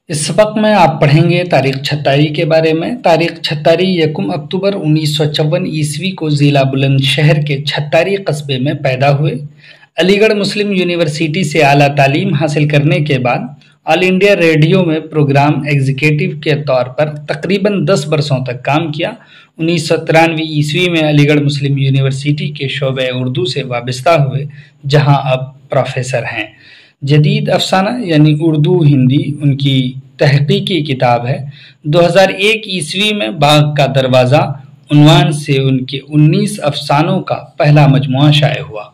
اس سبق میں آپ پڑھیں گے تاریخ چھتاری کے بارے میں۔ تاریخ چھتاری 1 اکتوبر 1954 کو ضلع بلند شہر کے چھتاری قصبے میں پیدا ہوئے۔ علی گڑھ مسلم یونیورسٹی سے اعلیٰ تعلیم حاصل کرنے کے بعد آل انڈیا ریڈیو میں پروگرام ایگزیکٹو کے طور پر تقریباً 10 برسوں تک کام کیا۔ 1993 میں علی گڑھ مسلم یونیورسٹی کے شعبہ اردو سے وابستہ ہوئے، جہاں اب پروفیسر ہیں۔ جدید افسانہ یعنی اردو ہندی ان کی تحقیقی کتاب ہے۔ 2001 میں باغ کا دروازہ عنوان سے ان کے 19 افسانوں کا پہلا مجموعہ شائع ہوا۔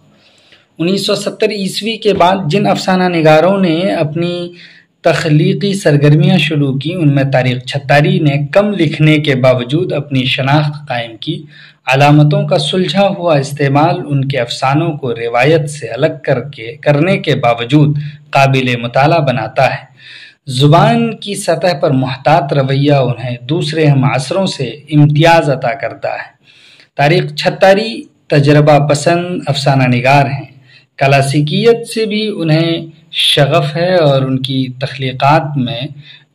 1970 کے بعد جن افسانہ نگاروں نے اپنی تخلیقی سرگرمیاں شروع کی، ان میں تاریخ چھتاری نے کم لکھنے کے باوجود اپنی شناخت قائم کی۔ علامتوں کا سلجھا ہوا استعمال ان کے افسانوں کو روایت سے الگ کرنے کے باوجود قابل مطالعہ بناتا ہے۔ زبان کی سطح پر محتاط رویہ انہیں دوسرے ہم عصروں سے امتیاز عطا کرتا ہے۔ تاریخ چھتاری تجربہ پسند افسانہ نگار ہیں۔ کلاسیکیت سے بھی انہیں شغف ہے اور ان کی تخلیقات میں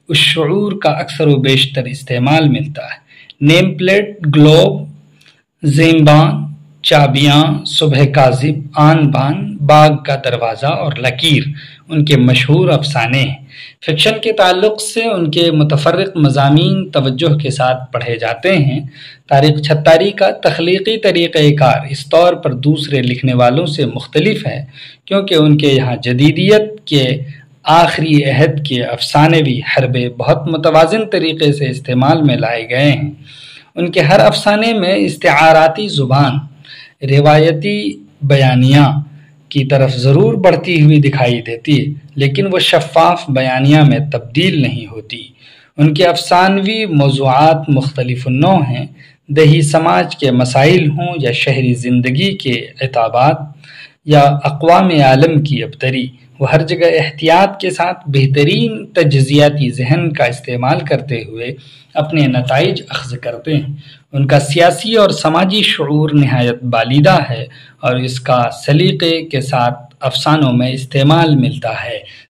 اس شعور کا اکثر و بیشتر استعمال ملتا ہے۔ نیم پلیٹ، گلوب، زیمبان، چابیاں، صبح کاذب، آن بان، باغ کا دروازہ اور لکیر ان کے مشہور افسانے ہیں۔ فکشن کے تعلق سے ان کے متفرق مضامین توجہ کے ساتھ پڑھے جاتے ہیں۔ تاریخ چھتاری کا تخلیقی طریقہ کار اس طور پر دوسرے لکھنے والوں سے مختلف ہے کیونکہ ان کے یہاں جدیدیت کے آخری عہد کے افسانوی حربے بہت متوازن طریقے سے استعمال میں لائے گئے ہیں۔ ان کے ہر افسانے میں استعاراتی زبان روایتی بیانیہ کی طرف ضرور بڑھتی ہوئی دکھائی دیتی ہے، لیکن وہ شفاف بیانیہ میں تبدیل نہیں ہوتی۔ ان کے افسانوی موضوعات مختلف النوع ہیں، دیہی سماج کے مسائل ہوں یا شہری زندگی کے عتابات یا اقوام عالم کی ابتری، وہ ہر جگہ احتیاط کے ساتھ بہترین تجزیاتی ذہن کا استعمال کرتے ہوئے اپنے نتائج اخذ کرتے ہیں۔ ان کا سیاسی اور سماجی شعور نہایت بالیدہ ہے اور اس کا سلیقے کے ساتھ افسانوں میں استعمال ملتا ہے۔